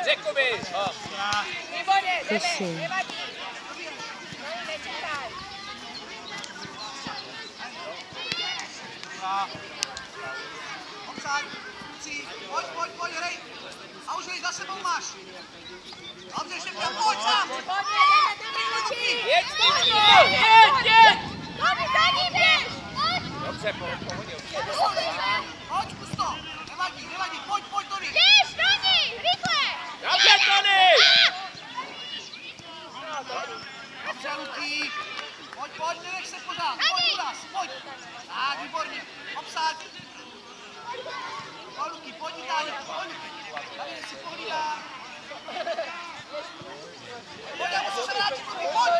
Řekl mi! Výborně, jdeme, nevadí. Nečekaj. Pojď, hrej. A už hrej, za sebou máš. Dobře, ještě pojď sám. Jeď, jeď! Tomi, za ním běž! Dobře, pohodě. Pojď, kus to. Nevadí, pojď, Tony. Běž, do ní, rychle! Dobře, Tony! Dobře, Luky. Pojď, nenech se pořád. Pojď, Uras, pojď. Tak, výborně. Obsáď. Pojď, Luky, pojď, Itálie, pojď. Tady si pohlídá. Pojď, já musím se vrátit, Luky, pojď.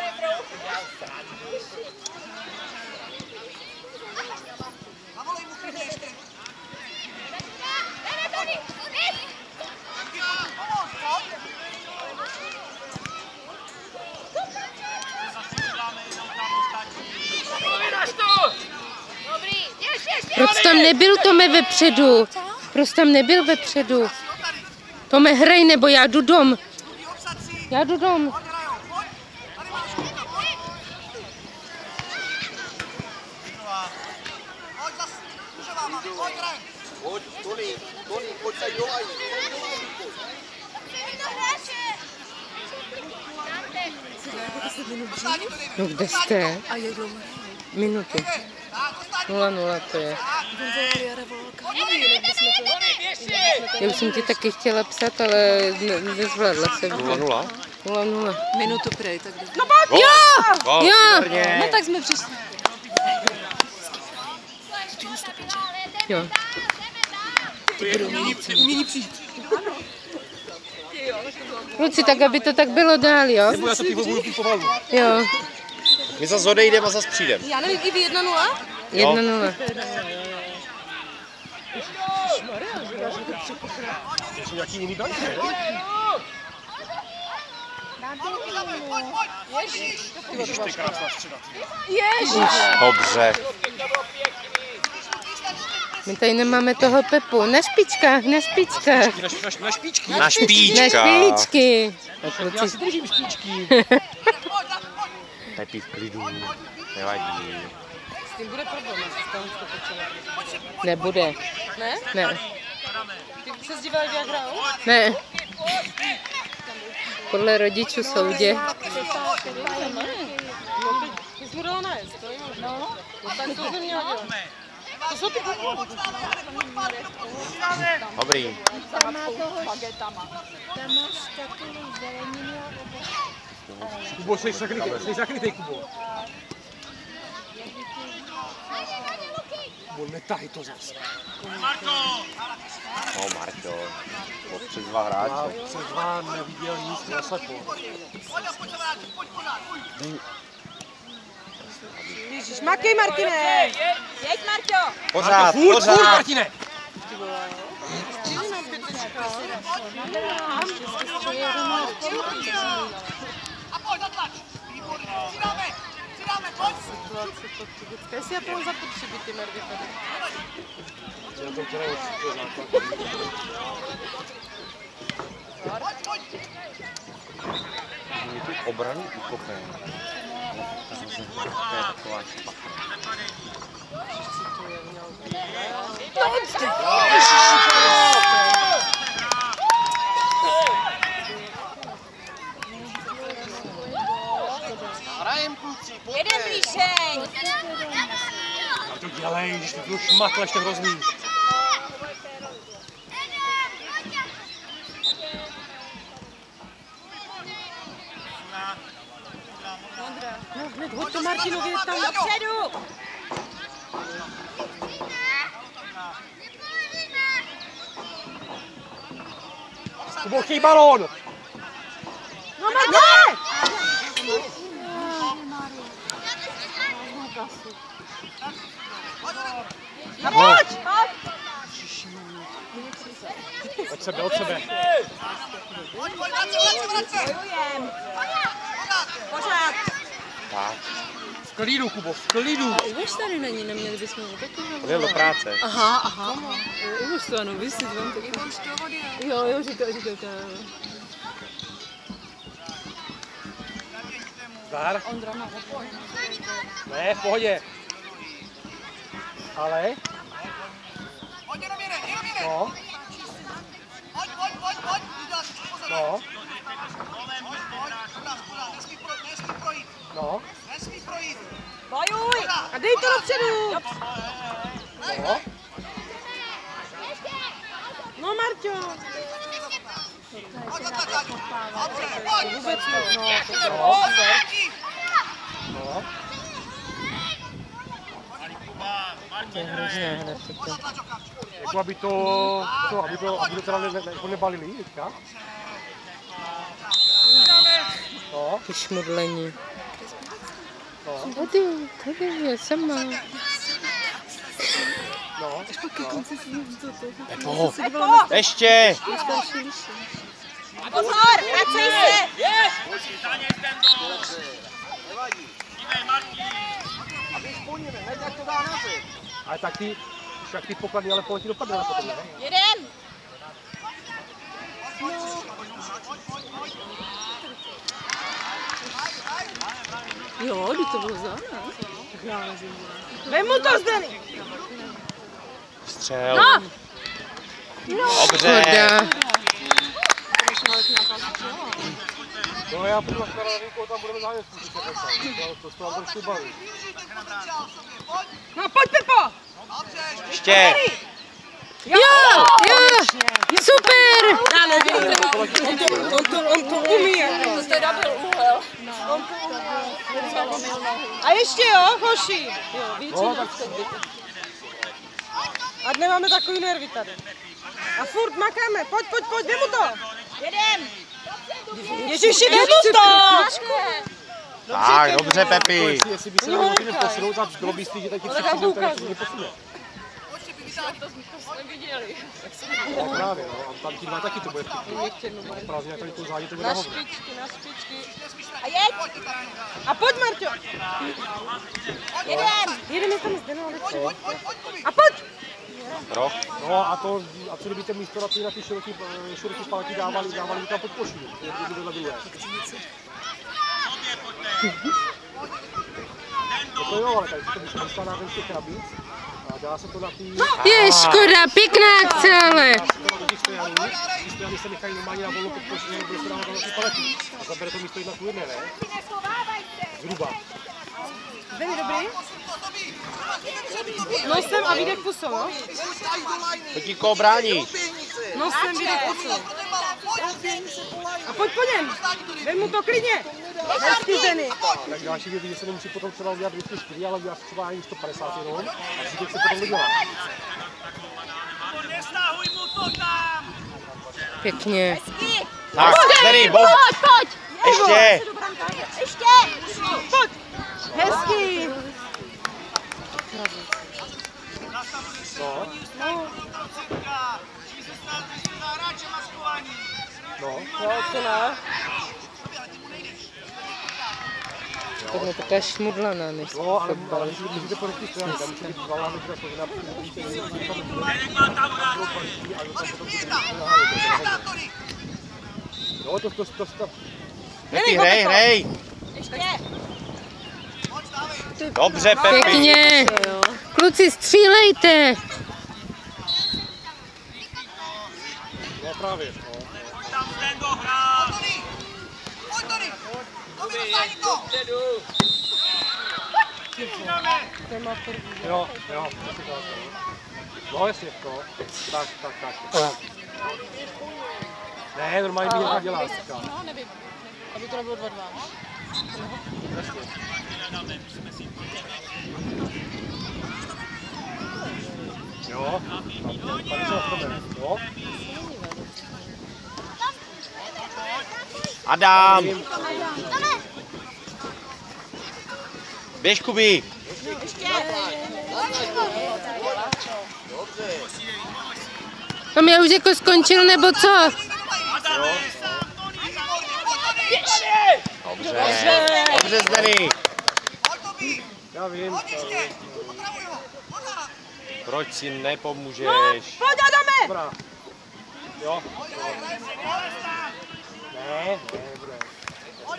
Navolej mu klidně ještě. Jdeme, Tony, běž! Luky, pomoct, pojď. Dobrý, běž! Proč tam nebyl Tome vepředu? Proč tam nebyl vepředu? Tome, hrej, nebo já jdu dom. Já jdu dom. Pojď, Tony, pojď tady do lají. No kde jste? Minuty. 0-0 to je. Já už jsem ti taky chtěla psat, ale nezvládla jsem. 0-0? 0-0. Minutu prej, tak jde. Jo! No tak jsme přišli. Jo. Umění přijít. Kluci, tak aby to tak bylo dál, jo? Nebo já to pivo budu pomalu. Jo. My zase odejdeme a zase přijdeme. Já nevím, i vy 1-0? 1-0. Jsou nějaký jiný branky, ne? Ježiš, ty krásná středa. Ježiš! Dobře. My tady nemáme toho Pepu. Na špičkách, na špičkách. Na špičky. Na špičky. Já si držím špičky. Pepi v klidu. Nevadí. S tím bude problém, jestli tam to počívat. Nebude. Ne? Ne. Ty se zdíval, jak já hraju? Ne. Podle rodičů soudě. Ty jsi mu dala najezd, to je možná. No, tak to jsem měla dělat. To jsou ty kubu. Dobrý. Tam máš takovou zeleninu a ovoce. Kubo, jsi zakrytej, Kubo. Kubo, netahy to zase. No, Marko. Přes dva hráče. Přes dva neviděl nic, naslepo. Ježiš, makej, Martine! Jeď, Marťo! Pořád, Furt, Martine! A pojď, zatlač. Přidáme, pojď. Jestli já toho zapotřebí ty nervy tady. Pojď. Je tu obranu ukopé. To je taková špatná. Hrajem, kluci, pojďte. Jeden blížej! A to dělej, když to byl šmatleš, ten hrozný. No hned hoď to Martinovi tam Dopředu! Kubo, chtěj balón! No Martine! No pojď! Od sebe, od sebe. Pojď, vrať se. Bojujem! Pořád. Tak. V klidu, Kubo, v klidu. Už tady není, neměli bychom ho taky. On jel do práce. Aha. Už to ano, vysvět vám taky. Jo, říkal. Zdar. Ne, v pohodě. Ale? Pojď jenom jeden. No. Pojď. Udělal si pozor. No. Pojď. Nesmí projít. No. Nesmí projít. Bojuj! A dej to dopředu! No. No, Marťo! Pojď do tlačáku. Dobře, pojď. Vůbec no. No. To je hrozné, hned to. Jako aby to teda nebalili teďka. No. Ty šmudlení. No. Tady je sama. No. Pepo, ještě! Pozor, vracej se! Ale tak ty, však ty pokladny, ale poletí dopadne na potom, ne? Jeden! Jo, kdy to bylo za, ne? Vem mu to, Zdeny! Střel. No! Dobře. No já budu na Starovinku, tam budeme zájem zkusit. To se vám trošku baví. No, pojď, Pepo! Ještě. Jo! Super! Já nevím. On to umí. To jste dobil úhel. A ještě jo, hoši. Jo, víc No, tak a nemáme takový nervy tady. A furt makáme. Pojď, dej mu to. Jeden! Ježiši, dej mu to. Tak, dobře, Pepi. jestli by se nemohli posunout, tak bylo by jistý, že taky přijde, který se neposune. No právě, no. A tam ti dva taky to bude vtipný. Právě jak tady tu zádě, to bude Na hovno. špičky. A jeď! A pojď, Marťo. Jeden! Jeden je tam Zdeno, ale co? A pojď. Roh. No a co kdybyste místo na ty široký palky dávali tam pod košík, jedni vedle druhé. To jo, ale tady to by se dostala na těch krabic a dá se to na ty... Je škoda, pěkná akce, ale. Když stojany se nechají normálně na volnou pod košík, bude se dávat na ty palety a zabere to místo jedna ku jedné, ne? Zhruba. Zdeny, dobrý? Nosem a výdech pusou, no? To ti koho brání? Nosem, výdech pusou. A pojď po něm. Dej mu to klidně. Hezky, Zdeny. Tak další věc, že se nemusí potom třeba udělat 204, ale udělat třeba ani 150 jenom a zbytek se potom vydělá. Pěkně. Tak, Zdeny, bom. Pojď! Ještě. Ještě! Pojď. Hezky. No. Jo, to ne. To je taková šmudlaná, než No, ale musíte podepít strany, tam musí být 2 lámy, která složená No, to. Pepi, hrej. Ještě! Dobře, Pepi. pěkně. Kluci, střílejte. No právě, no. Jo, no jasně, no. Tak. Ne, normálně bych to dělá. No, nevím. Aby to nebylo 2-2. Jo, tady se odstane, jo. Adam. Běž, Kubi. Tam je už jako skončil, nebo co? Dobře, Zdeny. Já vím. Proč si nepomůžeš? Pojď, Adame! Dobrá. Jo. Ne, nebude.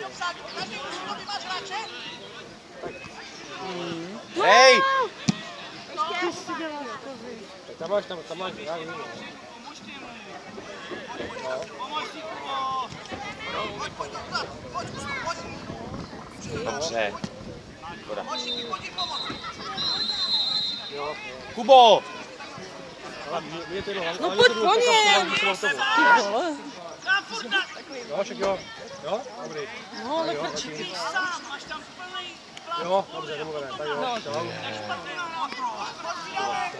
pojď obsát, každý útoky máš hráče? Hej! Tam máš, já vím. Pojď, obsát, pojď, pojď. Dobře. Škoda. Pojď, pojď jim pomoct. Kubo! Mě to jenom, No pojď po něm! Ty vole. Jo, však jo. Jo, dobrý. No, nechleči. Jo, dobře, domluvené. Tak jo, čau.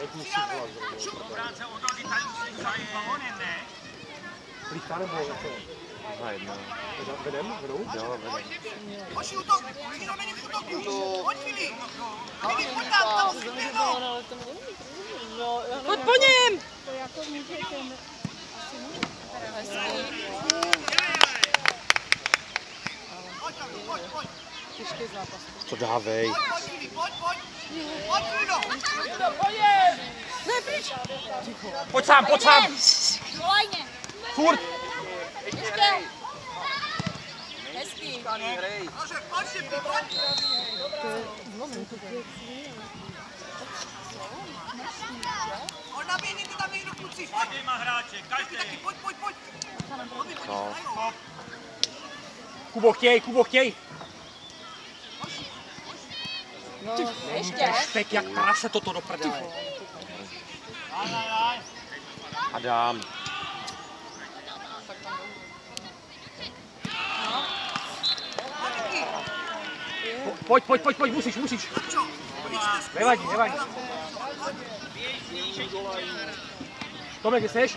Teď musí volat. Plíchá nebo co? Na jedna. Vedem? Vedou? Jo, vedem. Hoši, útok, Fino není v útoku. Pojď, Filip. Filip, pojď tam musí běhnout. Pojď po něm! Pojď. To dávej. Pojď, Filip, pojď. Pojď, Fino. Ne, pryč! Pojď sám, pojď sám! Volajně. Furt! Ještě. Hezký. Nože, pojď si, pojď. On naběhni, ty tam někdo kluci. Každý má hráče, každý. Pojď. No. Kubo, chtěj! Ještě. Teď jak prase toto do prdele. Adam. Pojď, musíš. Nevadí. Tomek, kde seš?